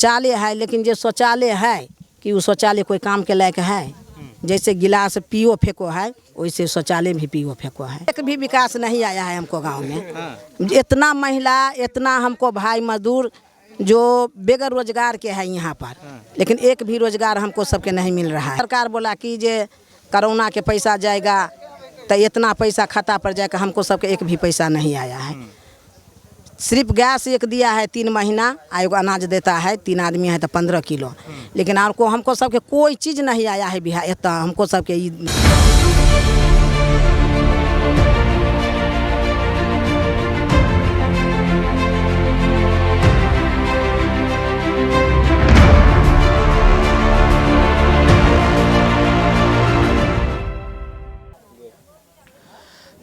शौचालय है, लेकिन जो शौचालय है कि वो शौचालय कोई काम के लायक है? जैसे गिलास पियो फेंको है, वैसे शौचालय भी पियो फेंको है। एक भी विकास नहीं आया है हमको गांव में। इतना महिला, इतना हमको भाई मजदूर जो बेगर रोजगार के है यहाँ पर, लेकिन एक भी रोजगार हमको सबके नहीं मिल रहा है। सरकार बोला कि जे कोरोना के पैसा जाएगा तो इतना पैसा खाता पर जाएगा, हमको सबके एक भी पैसा नहीं आया है। सिर्फ गैस एक दिया है 3 महीना, आयोग अनाज देता है, 3 आदमी है तो 15 किलो, लेकिन हमको सबके कोई चीज़ नहीं आया है बिहार। इतना हमको सबके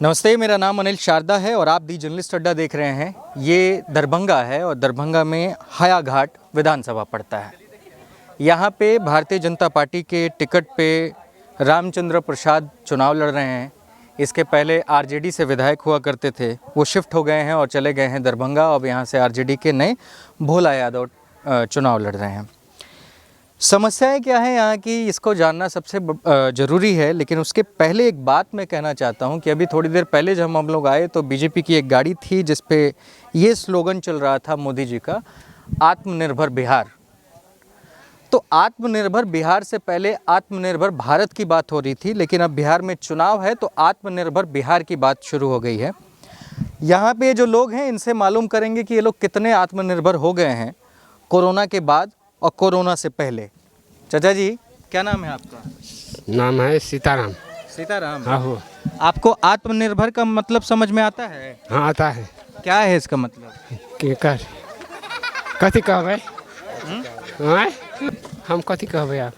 नमस्ते, मेरा नाम अनिल शारदा है और आप दी जर्नलिस्ट अड्डा देख रहे हैं। ये दरभंगा है और दरभंगा में हायाघाट विधानसभा पड़ता है। यहाँ पे भारतीय जनता पार्टी के टिकट पे रामचंद्र प्रसाद चुनाव लड़ रहे हैं। इसके पहले आरजेडी से विधायक हुआ करते थे, वो शिफ्ट हो गए हैं और चले गए हैं दरभंगा। अब यहाँ से आरजेडी के नए भोला यादव चुनाव लड़ रहे हैं। समस्याएं क्या हैं यहाँ की, इसको जानना सबसे ज़रूरी है। लेकिन उसके पहले एक बात मैं कहना चाहता हूँ कि अभी थोड़ी देर पहले जब हम लोग आए तो बीजेपी की एक गाड़ी थी जिस पे ये स्लोगन चल रहा था मोदी जी का, आत्मनिर्भर बिहार। तो आत्मनिर्भर बिहार से पहले आत्मनिर्भर भारत की बात हो रही थी, लेकिन अब बिहार में चुनाव है तो आत्मनिर्भर बिहार की बात शुरू हो गई है। यहाँ पे जो लोग हैं इनसे मालूम करेंगे कि ये लोग कितने आत्मनिर्भर हो गए हैं कोरोना के बाद और कोरोना से पहले। चाचा जी, क्या नाम है आपका? नाम है सीताराम। सीताराम। हाँ हो। आपको आत्मनिर्भर का मतलब समझ में आता है? हाँ आता है। क्या है इसका मतलब? के कर कथी कहबे? हम कथी कहबे? आप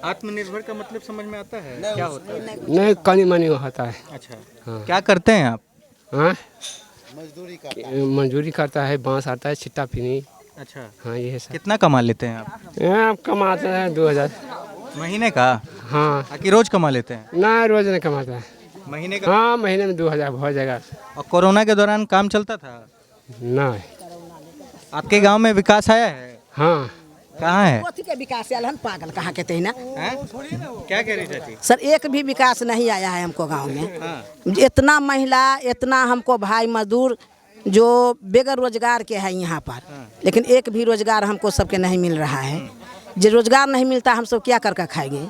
आत्मनिर्भर का मतलब समझ में आता है? क्या होता है? नहीं, कनी मनी होता है। अच्छा, हाँ। क्या करते हैं आप? हाँ, मजदूरी करता है, बांस आता है, छिट्टा फिनी। अच्छा, हाँ ये सब। कितना कमा लेते हैं आप? आप कमाते हैं 2000 महीने का? हाँ। कि रोज कमा लेते हैं? ना, रोज नहीं कमाता है। महीने का? हाँ, महीने में 2000 हो जाएगा। और कोरोना के दौरान काम चलता था? ना। आपके गांव में विकास आया है? हाँ। कहाँ है? के विकास आया हम पागल कहाँ कहते हैं ना? क्या कह रही चाची? सर, एक भी विकास नहीं आया है हमको गांव में। हाँ। इतना महिला, इतना हमको भाई मजदूर जो बेगर रोजगार के है यहाँ पर, लेकिन एक भी रोजगार हमको सबके नहीं मिल रहा है। जो रोजगार नहीं मिलता हम सब क्या कर खाएंगे?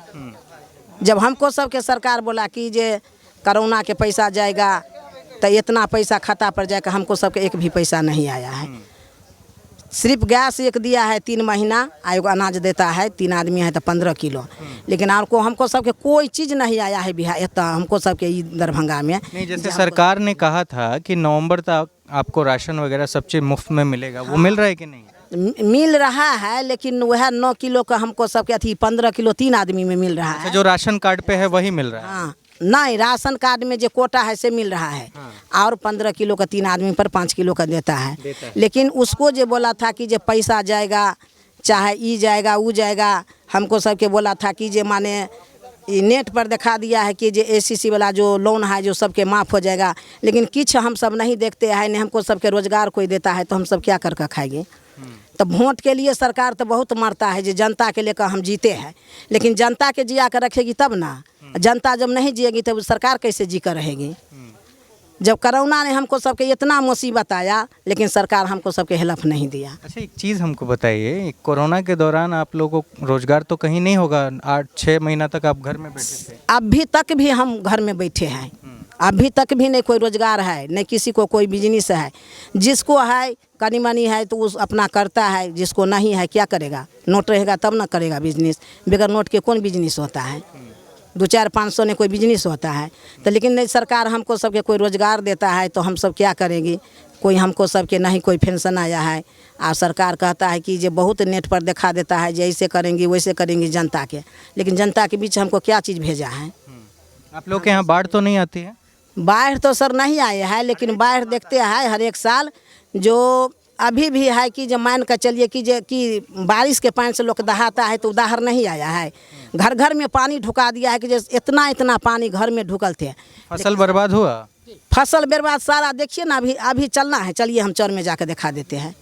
जब हमको सबके सरकार बोला कि जे कोरोना के पैसा जाएगा तो इतना पैसा खाता पर जाएगा, हमको सबके एक भी पैसा नहीं आया है। सिर्फ गैस एक दिया है 3 महीना, आयोग अनाज देता है, 3 आदमी है तो 15 किलो, लेकिन हमको सबके कोई चीज़ नहीं आया है बिहार। इतना हमको सबके दरभंगा में नहीं। जैसे सरकार ने कहा था कि नवंबर तक आपको राशन वगैरह सब चीज़ मुफ्त में मिलेगा, वो मिल रहा है कि नहीं? मिल रहा है, लेकिन वह 9 किलो का हमको सबके अथी 15 किलो 3 आदमी में मिल रहा है। जो राशन कार्ड पे है वही मिल रहा है? हाँ, नहीं, राशन कार्ड में जो कोटा है से मिल रहा है। और 15 किलो का 3 आदमी पर 5 किलो का देता है। लेकिन उसको जो बोला था कि जो पैसा जाएगा, चाहे ई जाएगा वो जाएगा, हमको सबके बोला था कि जे माने नेट पर दिखा दिया है कि जे एसीसी वाला जो लोन है जो सबके माफ़ हो जाएगा, लेकिन कुछ हम सब नहीं देखते हैं, नहीं हमको सबके रोजगार कोई देता है, तो हम सब क्या कर खाएंगे? तो वोट के लिए सरकार तो बहुत मरता है, जो जनता के लेकर हम जीते हैं, लेकिन जनता के जिया कर रखेगी तब ना। जनता जब नहीं जिएगी तब सरकार कैसे जी कर रहेगी? जब कोरोना ने हमको सबके इतना मुसीबत आया, लेकिन सरकार हमको सबके हेल्प नहीं दिया। अच्छा, एक चीज़ हमको बताइए, कोरोना के दौरान आप लोगों को रोजगार तो कहीं नहीं होगा? 8-6 महीना तक आप घर में बैठे थे? अभी तक भी हम घर में बैठे हैं। अभी तक भी नहीं कोई रोजगार है, नहीं किसी को कोई बिजनेस है। जिसको है कनी मनी है तो उस अपना करता है, जिसको नहीं है क्या करेगा? नोट रहेगा तब ना करेगा बिजनेस। बगैर नोट के कौन बिजनेस होता है? 2-4-500 ने कोई बिजनेस होता है? तो लेकिन नहीं, सरकार हमको सबके कोई रोजगार देता है तो हम सब क्या करेंगे? कोई हमको सबके नहीं कोई पेंशन आया है। और सरकार कहता है कि जे बहुत नेट पर दिखा देता है, जैसे करेंगे वैसे करेंगे जनता के, लेकिन जनता के बीच हमको क्या चीज़ भेजा है? आप लोग के यहाँ बाढ़ तो नहीं आती है? बाढ़ तो सर नहीं आए है, लेकिन बाढ़ देखते हैं हर एक साल। जो अभी भी है कि जब मान कर चलिए कि बारिश के पानी से लोग दहाता है तो उधार नहीं आया है। घर घर में पानी ढुका दिया है कि जैसे इतना इतना पानी घर में ढुकल थे। फसल बर्बाद हुआ? फसल बर्बाद सारा देखिए ना। अभी चलना है, चलिए हम चौर में जाकर दिखा देते हैं।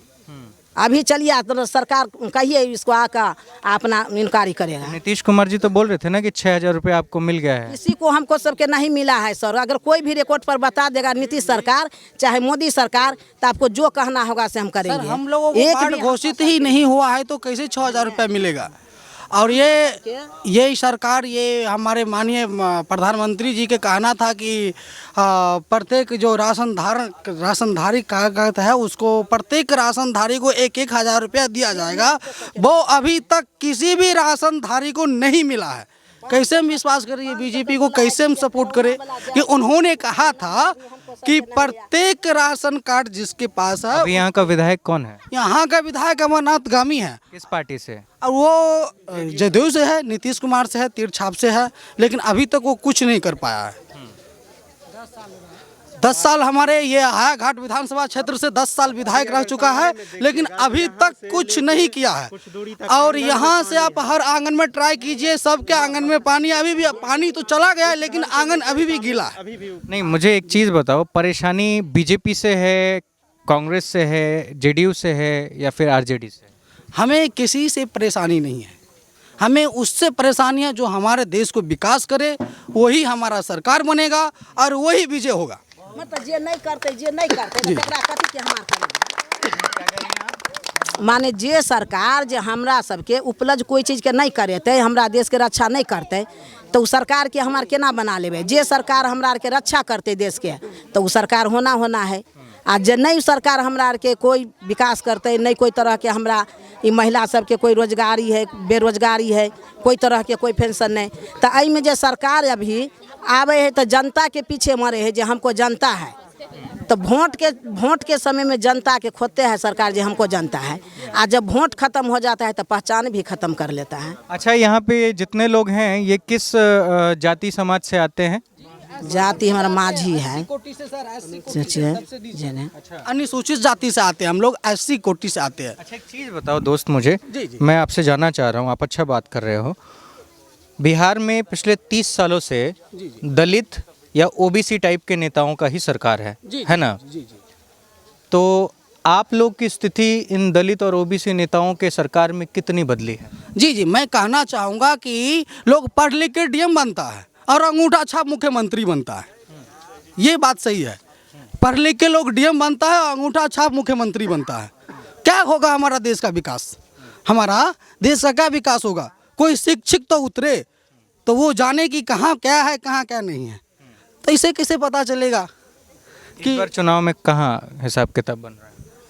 अभी चलिए तो सरकार कहिए इसको आकर अपना इंक्वायरी करेगा। नीतीश कुमार जी तो बोल रहे थे ना कि 6,000 रुपये आपको मिल गया है। किसी को हमको सबके नहीं मिला है सर। अगर कोई भी रिकॉर्ड पर बता देगा नीतीश सरकार चाहे मोदी सरकार, तो आपको जो कहना होगा से हम करेंगे। सर हम लोगों को कार्ड घोषित ही नहीं हुआ है तो कैसे 6,000 रुपये मिलेगा? और ये सरकार, ये हमारे माननीय प्रधानमंत्री जी के कहना था कि प्रत्येक जो राशनधारी कागज है उसको प्रत्येक राशनधारी को 1,000 रुपया दिया जाएगा। वो अभी तक किसी भी राशनधारी को नहीं मिला है। कैसे हम विश्वास करें बीजेपी को, कैसे हम सपोर्ट करें कि उन्होंने कहा था कि प्रत्येक राशन कार्ड जिसके पास है। अभी यहाँ का विधायक कौन है? यहाँ का विधायक अमरनाथ गामी है। किस पार्टी से? और वो जदयू से है, नीतीश कुमार से है, तीर्थ छाप से है, लेकिन अभी तक वो कुछ नहीं कर पाया है। 10 साल हमारे ये हायाघाट विधानसभा क्षेत्र से 10 साल विधायक रह चुका है, लेकिन अभी तक कुछ नहीं किया है। और यहाँ से आप हर आंगन में ट्राई कीजिए, सबके आंगन में पानी, अभी भी पानी तो चला गया है लेकिन आंगन अभी भी गीला है। नहीं, मुझे एक चीज़ बताओ, परेशानी बीजेपी से है, कांग्रेस से है, जेडीयू से है या फिर आरजेडी से? हमें किसी से परेशानी नहीं है। हमें उससे परेशानी है जो हमारे देश को विकास करे, वही हमारा सरकार बनेगा और वही विजय होगा। मतलब जे नहीं करते माने जे सरकार जे हमरा सबके उपलब्ध कोई चीज़ के नहीं करते, हमरा देश के रक्षा नहीं करते, तो उ सरकार के हमार केना बना लेबे? जे सरकार हमरा आर के रक्षा करते देश के, तो उ सरकार होना है। आ जे नहीं सरकार हमरा आर के कोई विकास करते, नहीं कोई तरह के हमरा ई महिला सबके कोई रोजगारी है, बेरोजगारी है, कोई तरह के कोई पेंशन नहीं, तो आई में जे सरकार अभी आवे है तो जनता के पीछे मरे है, जो हमको जनता है। तो वोट के समय में जनता के खोते हैं सरकार, जो हमको जनता है। आज जब वोट खत्म हो जाता है तो पहचान भी खत्म कर लेता है। अच्छा, यहाँ पे जितने लोग हैं ये किस जाति समाज से आते हैं? जाति हमारा माझी है। अनुसूचित जाति से आते हैं हम लोग, SC कोटि से आते हैं। अच्छा, एक चीज़ बताओ दोस्त मुझे, मैं आपसे जानना चाह रहा हूँ, आप अच्छा बात कर रहे हो। बिहार में पिछले 30 सालों से दलित या OBC टाइप के नेताओं का ही सरकार है ना? तो आप लोग की स्थिति इन दलित और OBC नेताओं के सरकार में कितनी बदली है? जी, मैं कहना चाहूँगा कि लोग पढ़ लिख के DM बनता है और अंगूठा छाप मुख्यमंत्री बनता है। ये बात सही है। पढ़ लिख के लोग DM बनता है, अंगूठा छाप मुख्यमंत्री बनता है। क्या होगा हमारा देश का विकास? हमारा देश का क्या विकास होगा? कोई शिक्षित तो उतरे तो वो जाने कि कहाँ क्या है, कहाँ क्या नहीं है। तो इसे कैसे पता चलेगा कि इस बार चुनाव में कहाँ हिसाब किताब बन रहा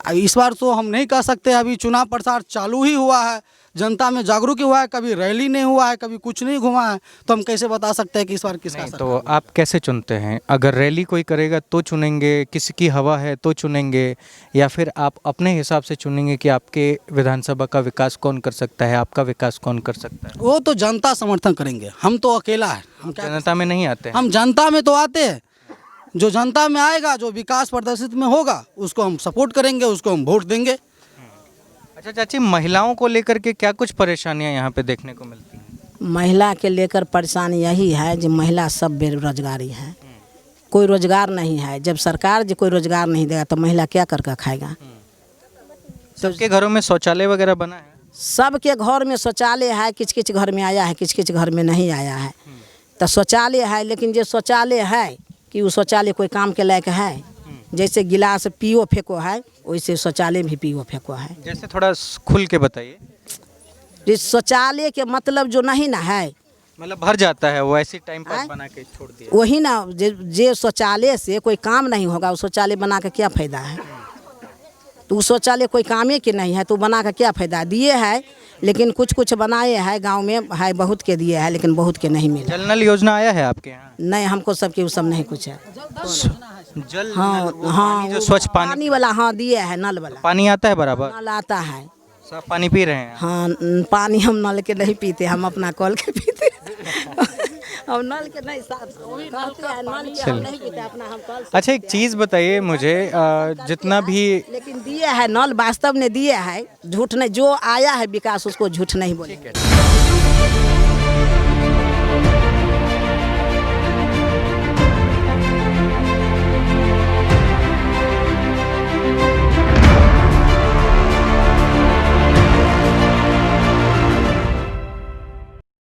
है? इस बार तो हम नहीं कह सकते। अभी चुनाव प्रचार चालू ही हुआ है, जनता में जागरूक हुआ है, कभी रैली नहीं हुआ है, कभी कुछ नहीं घुमा है, तो हम कैसे बता सकते हैं कि इस बार किसका सरकार? तो आप कैसे चुनते हैं? अगर रैली कोई करेगा तो चुनेंगे, किसी की हवा है तो चुनेंगे, या फिर आप अपने हिसाब से चुनेंगे कि आपके विधानसभा का विकास कौन कर सकता है, आपका विकास कौन कर सकता है? वो तो जनता समर्थन करेंगे। हम तो अकेला है, हम जनता में नहीं आते हैं। हम जनता में तो आते हैं। जो जनता में आएगा, जो विकास प्रदर्शित में होगा, उसको हम सपोर्ट करेंगे, उसको हम वोट देंगे। अच्छा चाची, महिलाओं को लेकर के क्या कुछ परेशानियां यहाँ पे देखने को मिलती हैं? महिला के लेकर परेशानी यही है जो महिला सब बेरोजगारी है, कोई रोजगार नहीं है। जब सरकार जो कोई रोजगार नहीं देगा तो महिला क्या करके खाएगा? सबके घरों में शौचालय वगैरह बना है? सबके घर में शौचालय है, किच किच घर में आया है, किच किच घर में नहीं आया है। तो शौचालय है, लेकिन जो शौचालय है कि वो शौचालय कोई काम के लायक है? जैसे गिलास पियो फेंको है, वैसे शौचालय भी पियो फेंको है। जैसे थोड़ा खुल के बताइए। इस शौचालय के मतलब जो नहीं ना है, मतलब भर जाता है, वो ऐसी टाइम पास बना के छोड़ दिया। वही ना, जे शौचालय से कोई काम नहीं होगा, वो शौचालय बना के क्या फायदा है? तो शौचालय कोई कामे के नहीं है तो बना के क्या फायदा? दिए है, लेकिन कुछ कुछ बनाए हैं, गांव में है, बहुत के दिए है, लेकिन बहुत के नहीं मिले। जल नल योजना आया है आपके यहाँ? नहीं, हमको सबके वो सब नहीं कुछ है। जल हाँ, जो स्वच्छ पानी वाला, हाँ दिए है, नल वाला पानी आता है बराबर? नल आता है। साफ पानी पी रहे हैं? हाँ, पानी हम नल के नहीं पीते, हम अपना कल के पीते। हम नल के नहीं कहते हैं, नल के हम नहीं पीते, अपना हम कल से। अच्छा, एक चीज़ बताइए मुझे, जितना भी लेकिन दिए है नल, वास्तव में दिए है, झूठ नहीं। जो आया है विकास उसको झूठ नहीं बोले।